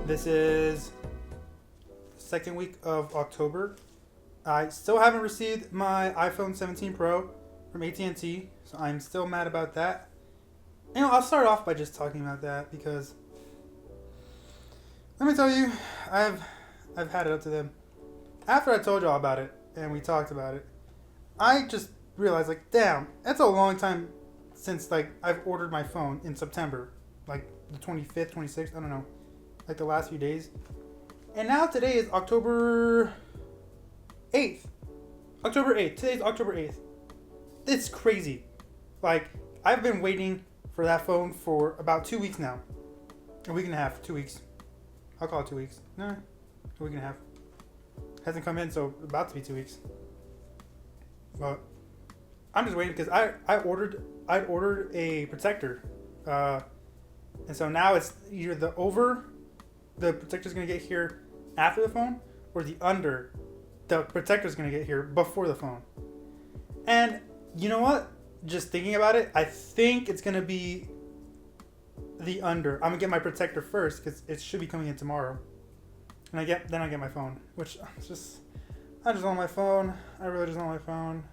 This is the second week of October. I still haven't received my iPhone 17 Pro from AT&T, so I'm still mad about that. I'll start off by just talking about that because let me tell you, I've had it up to them. After I told y'all about it and we talked about it, I just realized damn, that's a long time since I've ordered my phone in September, the 25th, 26th, I don't know, the last few days. And now today is October 8th. October 8th. Today's October 8th. It's crazy. I've been waiting for that phone for about 2 weeks now. A week and a half, 2 weeks. I'll call it 2 weeks. Nah, a week and a half. Hasn't come in, so about to be 2 weeks. But I'm just waiting because I'd ordered a protector. And so now it's either the protector's going to get here after the phone, or the protector's going to get here before the phone. And you know what? Just thinking about it, I think it's going to be the under. I'm going to get my protector first because it should be coming in tomorrow. And I get my phone, which I just want my phone. I really just want my phone.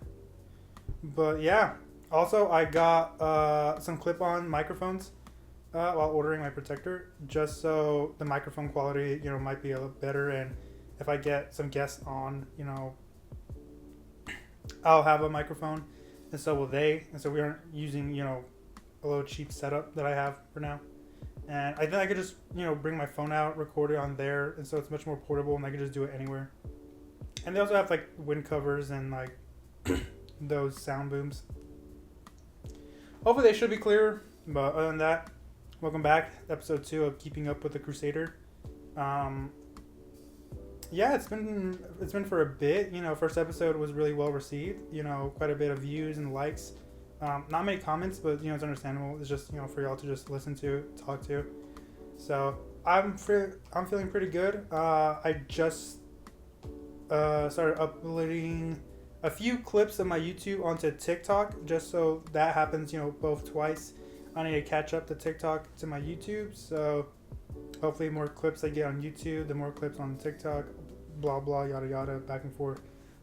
But yeah. Also, I got some clip-on microphones while ordering my protector, just so the microphone quality, might be a little better. And if I get some guests on, I'll have a microphone, and so will they. And so we aren't using, a little cheap setup that I have for now. And I think I could just, bring my phone out, record it on there, and so it's much more portable, and I can just do it anywhere. And they also have wind covers and those sound booms. Hopefully they should be clear. But other than that, welcome back, episode 2 of Keeping Up with the Crusader. Yeah, it's been for a bit. First episode was really well received. Quite a bit of views and likes. Not many comments, but it's understandable. It's just for y'all to just listen to, talk to. So I'm feeling pretty good. I just started uploading a few clips of my YouTube onto TikTok, just so that happens, both twice. I need to catch up the TikTok to my YouTube, so hopefully more clips I get on YouTube, the more clips on TikTok, blah blah, yada yada, back and forth,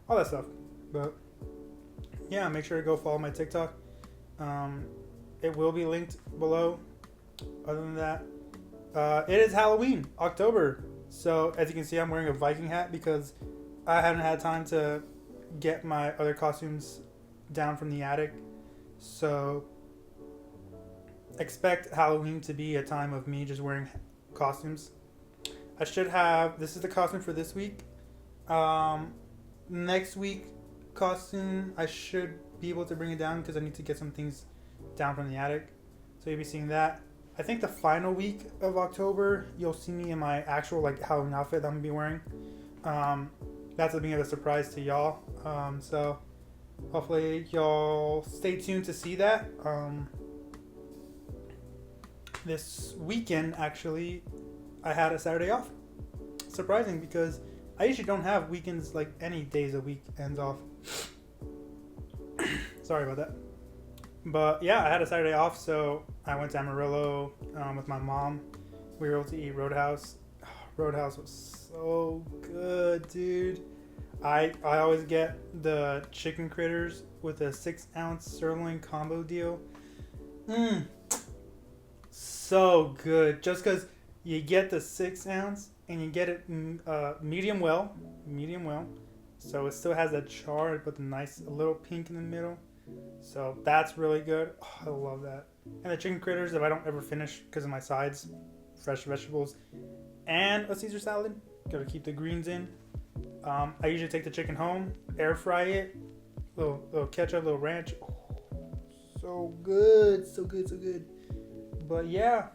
all that stuff. But yeah, make sure to go follow my TikTok. It will be linked below. Other than that, it is Halloween, October. So as you can see, I'm wearing a Viking hat because I haven't had time to get my other costumes down from the attic. So expect Halloween to be a time of me just wearing costumes. I should have, this is the costume for this week. Next week costume, I should be able to bring it down because I need to get some things down from the attic. So you'll be seeing that. I think the final week of October, you'll see me in my actual Halloween outfit that I'm going to be wearing. That's a bit of a surprise to y'all. So hopefully y'all stay tuned to see that. This weekend, actually, I had a Saturday off. Surprising, because I usually don't have weekends, any days a week ends off. Sorry about that. But yeah, I had a Saturday off, so I went to Amarillo with my mom. We were able to eat Roadhouse. Roadhouse was so good, dude. I always get the chicken critters with a 6-ounce sirloin combo deal. So good. Just because you get the 6-ounce and you get it medium well. So it still has that char, but the nice little pink in the middle. So that's really good. Oh, I love that. And the chicken critters, if I don't ever finish because of my sides, fresh vegetables, and a Caesar salad. Gotta keep the greens in. I usually take the chicken home, air fry it, little ketchup, little ranch. Oh, so good. But yeah,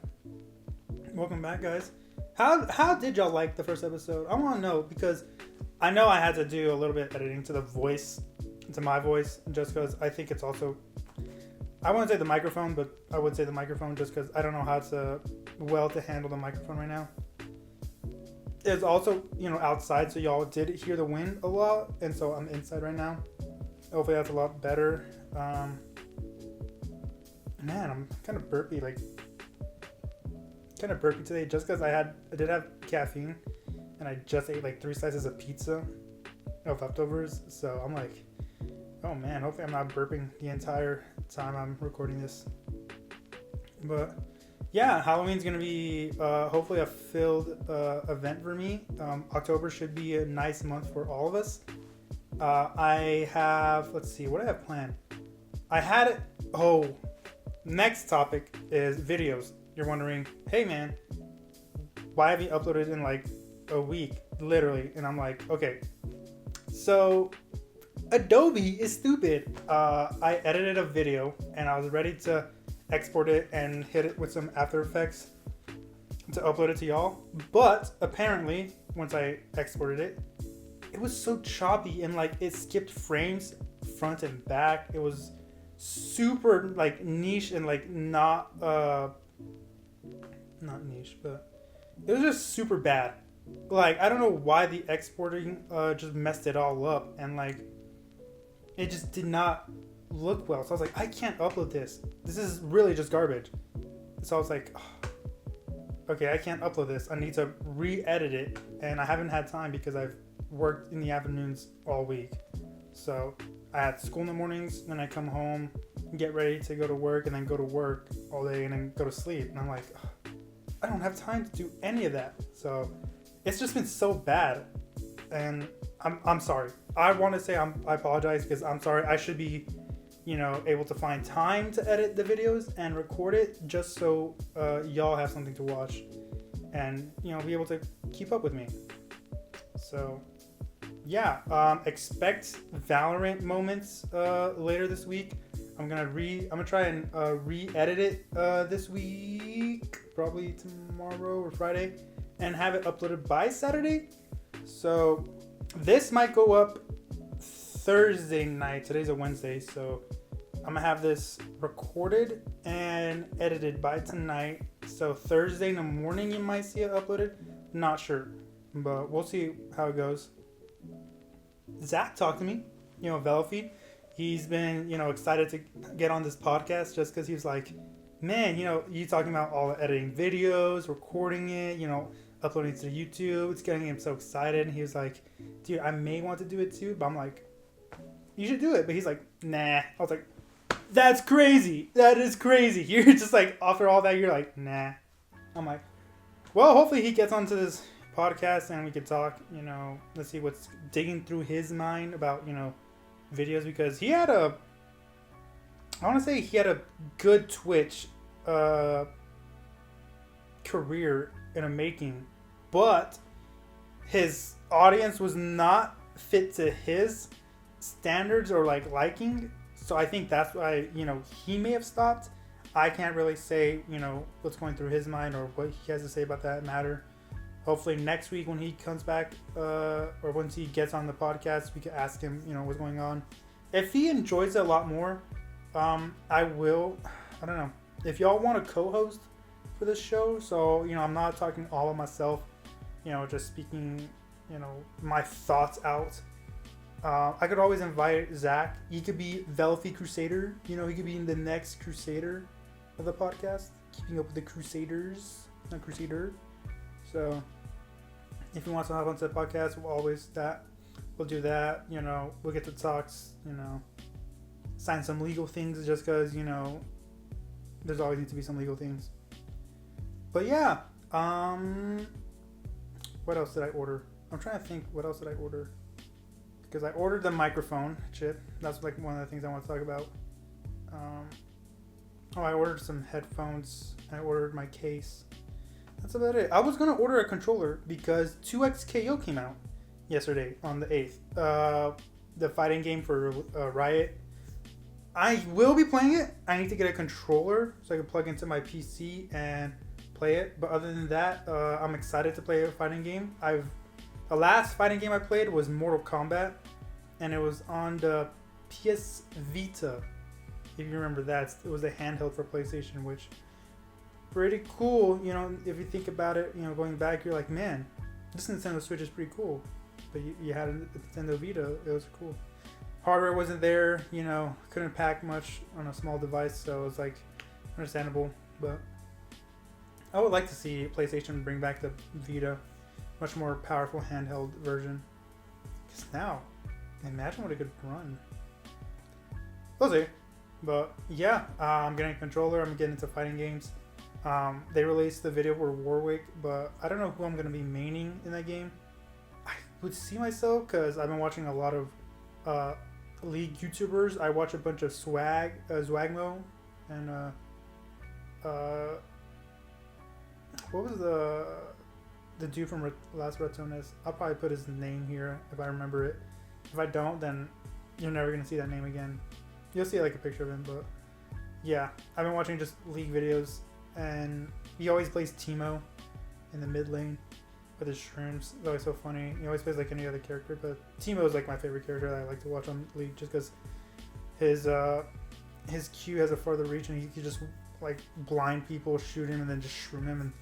welcome back, guys. How did y'all like the first episode? I want to know, because I know I had to do a little bit of editing to the voice, to my voice, just because I think it's also, I wouldn't say the microphone, but I would say the microphone just because I don't know how to handle the microphone right now. It's also, outside, so y'all did hear the wind a lot, and so I'm inside right now. Hopefully that's a lot better. Man, I'm kind of burpy, kind of burpy today just because I did have caffeine, and I just ate like 3 slices of pizza of leftovers. So I'm like, oh man, hopefully I'm not burping the entire time I'm recording this. But yeah, Halloween's gonna be hopefully a filled event for me. October should be a nice month for all of us. I have, let's see, what do I have planned? Next topic is videos. You're wondering, hey man, why have you uploaded in like a week, literally? And I'm like, okay, so Adobe is stupid. I edited a video and I was ready to export it and hit it with some After Effects to upload it to y'all. But apparently, once I exported it, it was so choppy and like it skipped frames front and back. It was super like niche and like not niche, but it was just super bad. Like I don't know why the exporting just messed it all up, and like it just did not look well. So I was like, I can't upload this. This is really just garbage. So I was like, oh, okay, I can't upload this. I need to re-edit it, and I haven't had time because I've worked in the afternoons all week. So I had school in the mornings, then I come home, get ready to go to work, and then go to work all day, and then go to sleep. And I'm like, oh, I don't have time to do any of that. So it's just been so bad, and I'm sorry. I want to say I apologize because I'm sorry. I should be, able to find time to edit the videos and record it just so y'all have something to watch and be able to keep up with me. So yeah, expect Valorant moments later this week. I'm gonna try and re-edit it this week, probably tomorrow or Friday, and have it uploaded by Saturday. So this might go up Thursday night. Today's a Wednesday, so I'm gonna have this recorded and edited by tonight. So Thursday in the morning you might see it uploaded. Not sure, but we'll see how it goes. Zach talked to me, Velofeed. He's been, excited to get on this podcast just because he was like, man, you talking about all the editing videos, recording it, uploading it to YouTube. It's getting him so excited. And he was like, dude, I may want to do it too. But I'm like, you should do it. But he's like, nah. I was like, that's crazy. That is crazy. You're just like, after all that, you're like, nah. I'm like, well, hopefully he gets onto this podcast and we can talk, let's see what's digging through his mind about, videos, because he had a good Twitch career in a making, but his audience was not fit to his standards or like liking. So I think that's why, he may have stopped. I can't really say, what's going through his mind or what he has to say about that matter. Hopefully next week when he comes back, or once he gets on the podcast, we can ask him, what's going on. If he enjoys it a lot more, I don't know. If y'all want to co-host for this show, so, I'm not talking all of myself, just speaking, my thoughts out. I could always invite Zach. He could be Velofeed Crusader. He could be in the next Crusader of the podcast. Keeping up with the Crusaders. Not Crusader. So, if he wants to hop onto the podcast, we'll do that. We'll get to talks, sign some legal things just because, there's always need to be some legal things. But yeah, what else did I order? I'm trying to think, what else did I order? Because I ordered the microphone. Shit, that's like one of the things I want to talk about. I ordered some headphones. I ordered my case. That's about it. I was going to order a controller because 2XKO came out yesterday on the 8th. The fighting game for Riot. I will be playing it. I need to get a controller so I can plug into my PC and play it. But other than that, I'm excited to play a fighting game. The last fighting game I played was Mortal Kombat, and it was on the PS Vita. If you remember that, it was a handheld for PlayStation, which pretty cool. If you think about it, going back, you're like, man, this Nintendo Switch is pretty cool. But you had a Nintendo Vita, it was cool. Hardware wasn't there, couldn't pack much on a small device, so it was like understandable. But I would like to see PlayStation bring back the Vita, much more powerful handheld version. Because now, imagine what it could run. We'll see. But yeah, I'm getting a controller. I'm getting into fighting games. They released the video for Warwick, but I don't know who I'm going to be maining in that game. I would see myself because I've been watching a lot of League YouTubers. I watch a bunch of Swagmo, and what was the dude from Last Ratones? I'll probably put his name here if I remember it. If I don't, then you're never going to see that name again. You'll see like a picture of him, but yeah, I've been watching just League videos, and he always plays Teemo in the mid lane with his shrooms. It's always so funny. He always plays like any other character, but Teemo is like my favorite character that I like to watch on League, just because his Q has a farther reach, and he can just like blind people, shoot him, and then just shroom him, and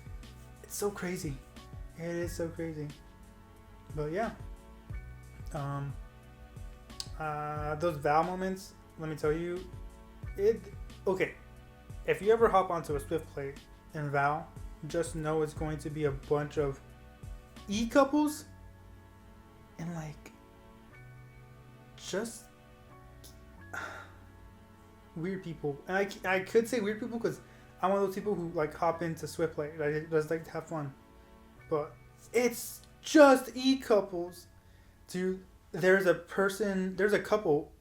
it's so crazy. It is so crazy. But yeah, those Val moments. Let me tell you, okay. If you ever hop onto a Swift play in Val, just know it's going to be a bunch of E couples and like just weird people. And I could say weird people because I'm one of those people who like hop into Swift play. I just like to have fun, but it's just E couples. Dude, there's a couple.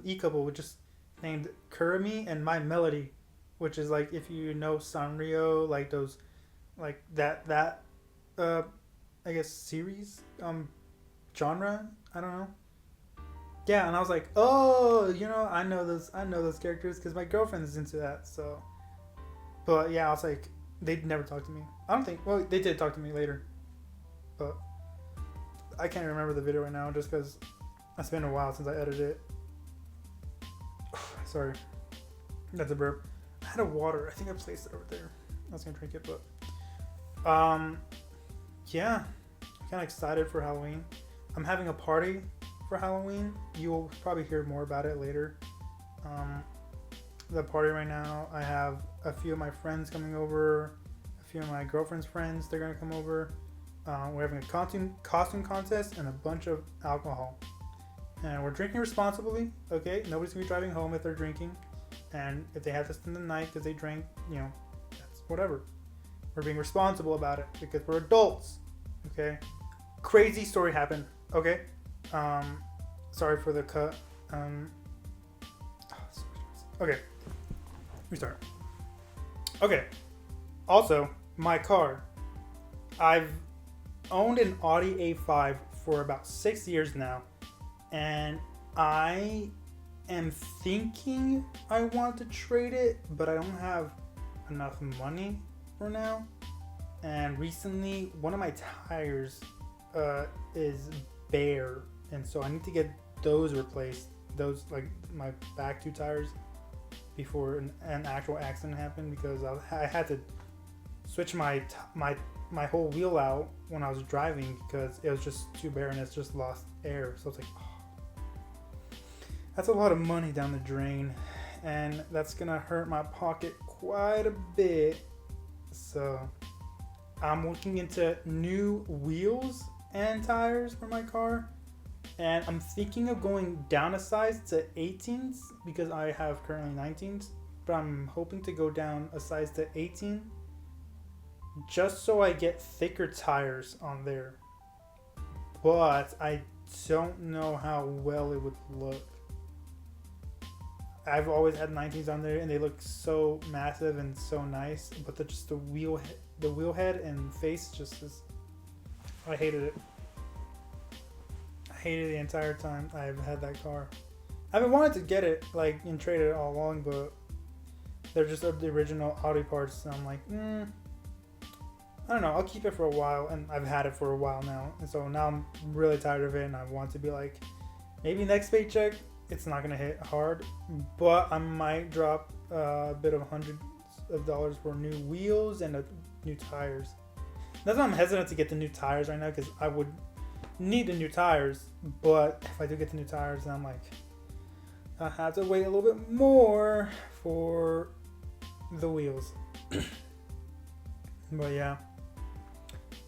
E couple with just named Kurami and My Melody, which is like if you know Sanrio, like those, like that I guess series genre. I don't know. Yeah, and I was like, oh, I know those characters because my girlfriend is into that. So, but yeah, I was like, they'd never talk to me. I don't think. Well, they did talk to me later, but I can't remember the video right now just because it's been a while since I edited it. Sorry, that's a burp. I had a water. I think I placed it over there. I was gonna drink it, but yeah, I'm kind of excited for Halloween. I'm having a party for Halloween. You will probably hear more about it later. The party right now, I have a few of my friends coming over, a few of my girlfriend's friends. They're gonna come over. We're having a costume contest and a bunch of alcohol. And we're drinking responsibly, okay? Nobody's gonna be driving home if they're drinking. And if they have to spend the night because they drank, that's whatever. We're being responsible about it because we're adults, okay? Crazy story happened, okay? Sorry for the cut. Okay, restart. Okay, also, my car. I've owned an Audi A5 for about 6 years now. And I am thinking I want to trade it, but I don't have enough money for now. And recently, one of my tires is bare, and so I need to get those replaced. Those, like my back two tires, before an actual accident happened, because I had to switch my whole wheel out when I was driving because it was just too bare and it's just lost air. So it's like, that's a lot of money down the drain, and that's gonna hurt my pocket quite a bit. So I'm looking into new wheels and tires for my car, and I'm thinking of going down a size to 18s because I have currently 19s, but I'm hoping to go down a size to 18 just so I get thicker tires on there. But I don't know how well it would look. I've always had 19s on there and they look so massive and so nice, but the wheel head and face just is, I hated it. I hated it the entire time I've had that car. I've been wanting to get it and trade it all along, but they're just the original Audi parts, and I'm like, I don't know, I'll keep it for a while, and I've had it for a while now, and so now I'm really tired of it, and I want to be like, maybe next paycheck it's not gonna hit hard, but I might drop a bit of hundreds of dollars for new wheels and new tires. That's why I'm hesitant to get the new tires right now, because I would need the new tires, but if I do get the new tires, then I'm like, I have to wait a little bit more for the wheels. But yeah,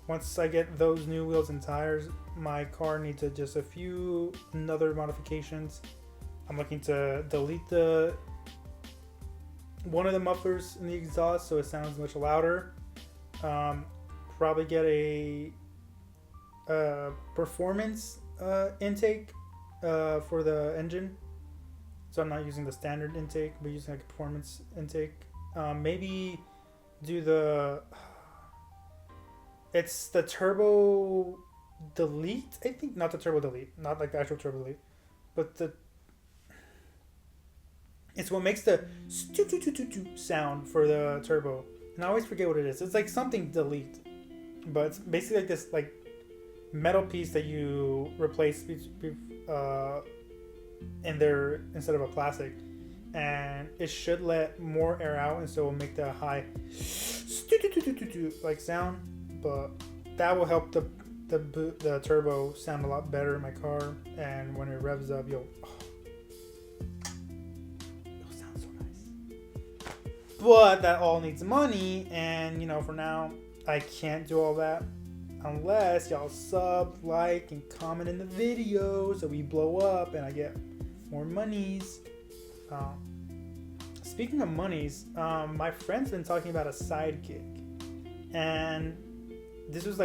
once I get those new wheels and tires, my car needs just a few other modifications. I'm looking to delete one of the mufflers in the exhaust so it sounds much louder. Probably get a performance intake for the engine. So I'm not using the standard intake, but using like a performance intake. Maybe do it's the turbo delete, I think. Not the turbo delete, not like the actual turbo delete, but it's what makes the sound for the turbo. And I always forget what it is. It's like something delete, but it's basically like this like metal piece that you replace in there instead of a plastic, and it should let more air out, and so it will make the high like sound. But that will help the turbo sound a lot better in my car, and when it revs up, it'll sound so nice. But that all needs money, and for now I can't do all that unless y'all sub, like, and comment in the video so we blow up and I get more monies. Speaking of monies, my friend's been talking about a side gig, and this is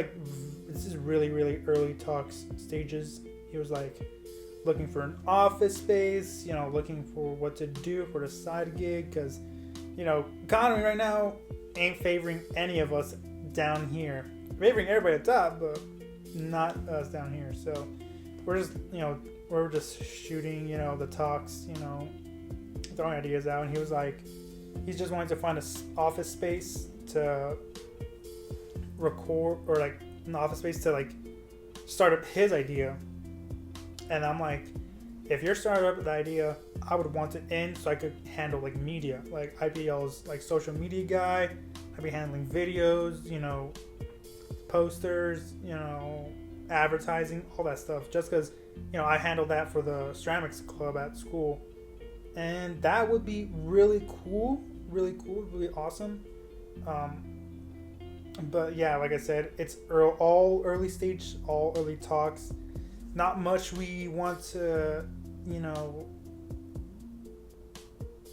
really, really early talks stages. He was like looking for an office space, looking for what to do for the side gig, because economy right now ain't favoring any of us down here. Favoring everybody at the top, but not us down here. So we're just shooting, the talks, throwing ideas out. And he was like, he's just wanting to find an office space to record, or like an office space to like start up his idea. And I'm like, if you're starting up the idea, I would want it in so I could handle like media. Like I'd be y'all's like social media guy. I'd be handling videos, posters, advertising, all that stuff, just because I handled that for the ceramics club at school, and that would be really cool, really awesome. But yeah, like I said, it's all early stage, all early talks. Not much we want to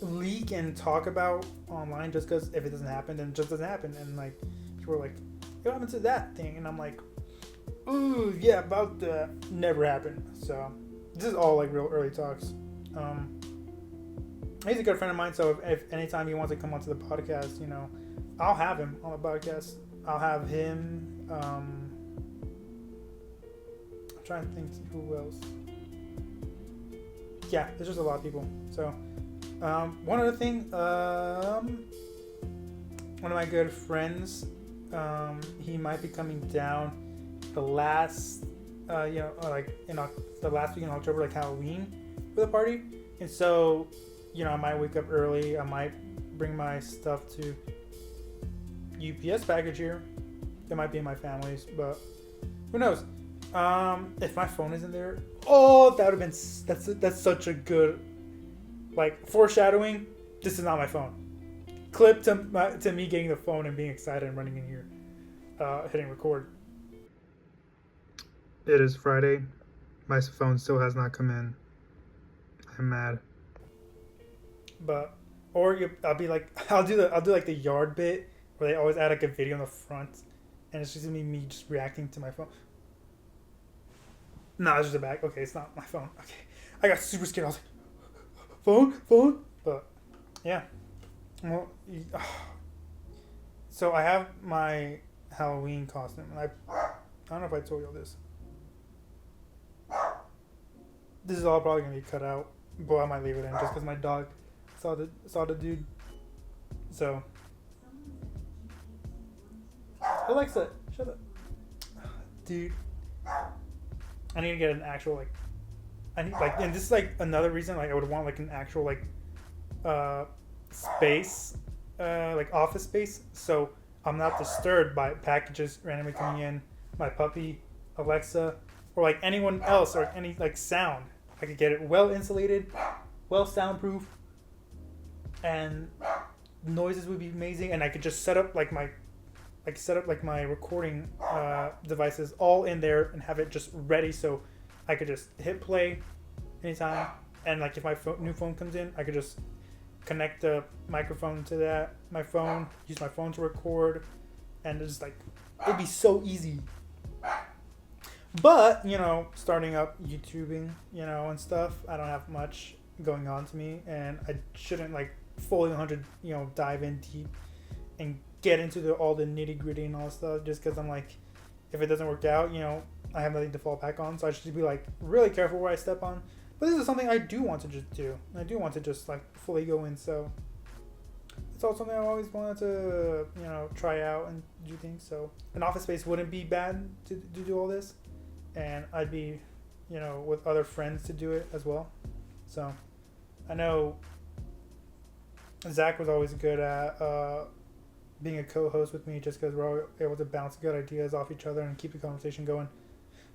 leak and talk about online, just because if it doesn't happen, then it just doesn't happen. And like people are like, what happened to that thing? And I'm like, ooh, yeah, about that. Never happened. So this is all like real early talks. He's a good friend of mine, so if anytime he wants to come onto the podcast, I'll have him on the podcast. I'll have him. I'm trying to think who else. Yeah, there's just a lot of people. So one other thing, one of my good friends, he might be coming down the last, the last week in October, like Halloween, for the party. And so, I might wake up early. I might bring my stuff to UPS package here. It might be in my family's, but who knows? If my phone isn't there, that would have been, that's such a good, like, foreshadowing. This is not my phone. Clip to me getting the phone and being excited and running in here, hitting record. It is Friday. My phone still has not come in. I'm mad. But I'll be like, I'll do like the yard bit where they always add like a video in the front, and it's just gonna be me just reacting to my phone. No, it's just a bag. Okay, it's not my phone. Okay, I got super scared. I was like, phone. But yeah. Well, so I have my Halloween costume, and I don't know if I told you all this. This is all probably gonna be cut out, but I might leave it in just because my dog saw the dude. So, Alexa, shut up, dude. I need to get an actual and this is like another reason I would want like an actual space, like office space, so I'm not disturbed by packages randomly coming in, my puppy, Alexa, or like anyone else, or any like sound. I could get it well insulated, well soundproof, and noises would be amazing. And I could just set up like like set up like my recording devices all in there and have it just ready so I could just hit play anytime. And like if my new phone comes in, I could just connect the microphone to my phone, use my phone to record, and just like it'd be so easy. But starting up YouTubing, and stuff, I don't have much going on to me, and I shouldn't like fully 100 dive in deep and get into all the nitty gritty and all that stuff, just because I'm like, if it doesn't work out, I have nothing to fall back on, so I should be like really careful where I step on. But this is something I do want to just do. I do want to just like fully go in, so it's also something I always wanted to try out and do things. So an office space wouldn't be bad to do all this, and I'd be with other friends to do it as well. So I know Zach was always good at being a co-host with me, just because we're all able to bounce good ideas off each other and keep the conversation going.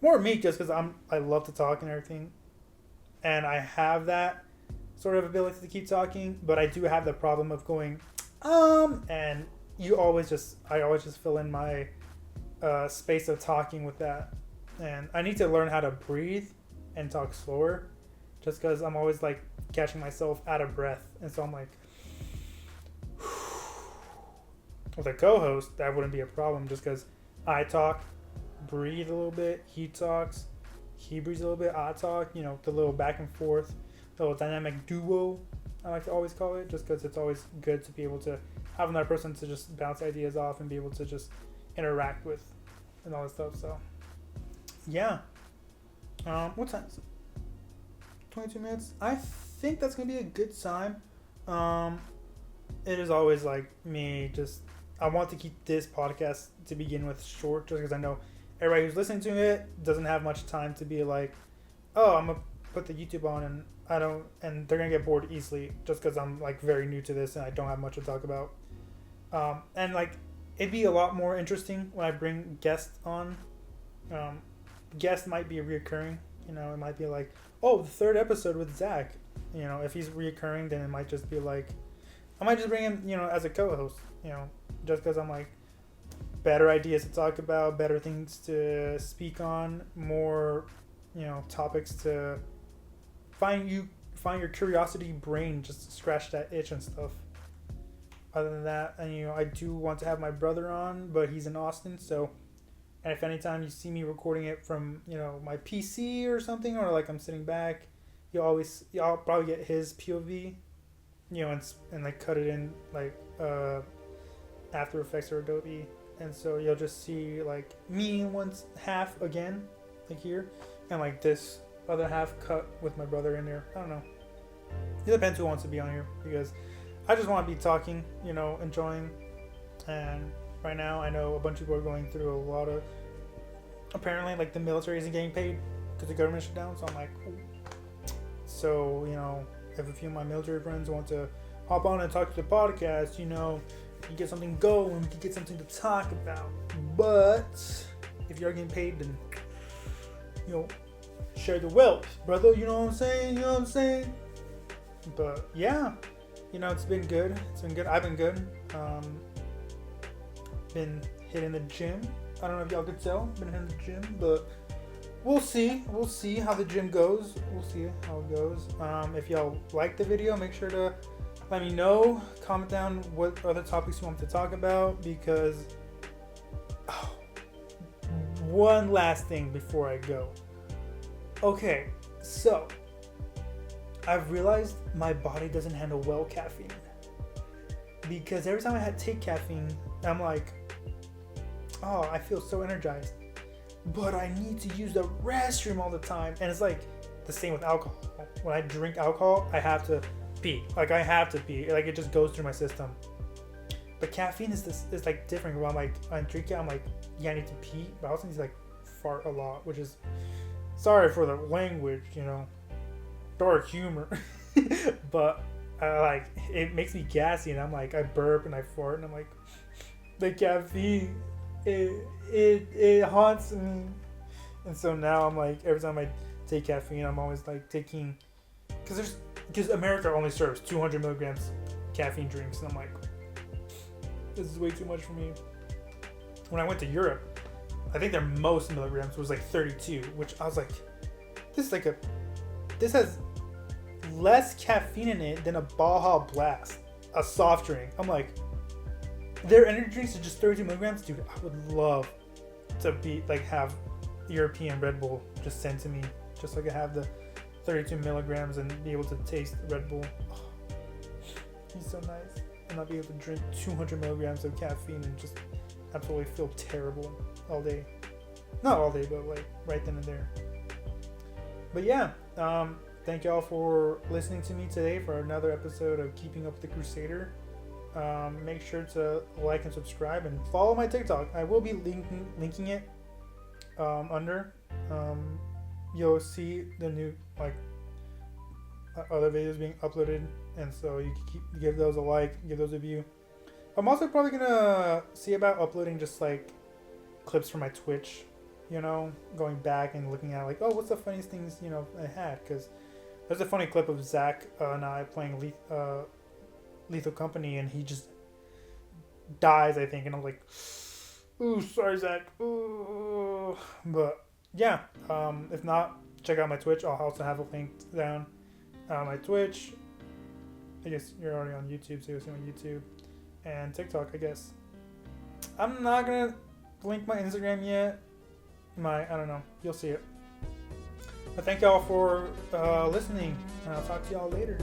More me, just because I love to talk and everything, and I have that sort of ability to keep talking, but I do have the problem of going and I always just fill in my space of talking with that, and I need to learn how to breathe and talk slower, just because I'm always like catching myself out of breath, and so I'm like, with a co-host that wouldn't be a problem, just because I talk, breathe a little bit, he talks, he breathes a little bit, I talk, the little back and forth, the little dynamic duo, I like to always call it, just because it's always good to be able to have another person to just bounce ideas off and be able to just interact with and all that stuff. So yeah, what time is it? 22 minutes. I think that's gonna be a good time. It is always like me, just I want to keep this podcast to begin with short, just because I know everybody who's listening to it doesn't have much time to be like, oh, I'm gonna put the YouTube on and they're gonna get bored easily, just because I'm like very new to this and I don't have much to talk about. And like it'd be a lot more interesting when I bring guests on. Guests might be reoccurring, it might be like, oh, the third episode with Zach. If he's reoccurring, then it might just be like, I might just bring him, as a co-host, just because I'm like, better ideas to talk about, better things to speak on, more, topics to find your curiosity brain, just scratch that itch and stuff. Other than that, and I do want to have my brother on, but he's in Austin, so, and if anytime you see me recording it from, my PC or something, or like I'm sitting back, y'all probably get his POV, and like cut it in like After Effects or Adobe, and so you'll just see like me in one half again, like here, and like this other half cut with my brother in there. I don't know. It depends who wants to be on here, because I just want to be talking, enjoying. And right now I know a bunch of people are going through a lot of, apparently like the military isn't getting paid because the government shut down. So I'm like, ooh. So, if a few of my military friends want to hop on and talk to the podcast, you get something going, we can get something to talk about. But if you're getting paid, then, share the wealth, brother. You know what I'm saying? But yeah, it's been good. I've been good. Been hitting the gym. I don't know if y'all could tell. Been hitting the gym, but we'll see. We'll see how the gym goes. We'll see how it goes. If y'all like the video, make sure to let me know. Comment down what other topics you want me to talk about, because one last thing before I go. Okay, so I've realized my body doesn't handle well caffeine, because every time I take caffeine, I'm like, oh, I feel so energized, but I need to use the restroom all the time. And it's like the same with alcohol. When I drink alcohol, I have to pee. Like it just goes through my system. But caffeine is like different. Where I'm like, I drink it, I'm like, yeah, I need to pee, but I also need to like fart a lot, which is, sorry for the language, dark humor. But like it makes me gassy, and I'm like, I burp and I fart, and I'm like, the caffeine, it haunts me. And so now I'm like, every time I take caffeine, I'm always like taking, because America only serves 200 milligrams caffeine drinks, and I'm like, this is way too much for me. when I went to Europe, I think their most milligrams was like 32, which I was like, this has less caffeine in it than a Baja Blast, a soft drink. I'm like, their energy drinks are just 32 milligrams, dude. I would love to have European Red Bull just sent to me, just so I could have the 32 milligrams and be able to taste Red Bull. Oh, he's so nice. And not be able to drink 200 milligrams of caffeine and just absolutely feel terrible all day. Not all day, but like right then and there. But yeah, thank y'all for listening to me today for another episode of Keeping Up with the Crusader. Make sure to like and subscribe and follow my TikTok. I will be linking it under. You'll see the new other videos being uploaded, and so you can give those a like, give those a view. I'm also probably gonna see about uploading just like clips from my Twitch, going back and looking at what's the funniest things I had, because there's a funny clip of Zach and I playing Lethal Company, and he just dies, I think, and I'm like, ooh, sorry, Zach. Ooh. But yeah, if not, check out my Twitch. I'll also have a link down. My Twitch, I guess you're already on YouTube, so you'll see my YouTube, and TikTok, I guess. I'm not gonna link my Instagram yet. I don't know. You'll see it. But thank y'all for listening, and I'll talk to y'all later.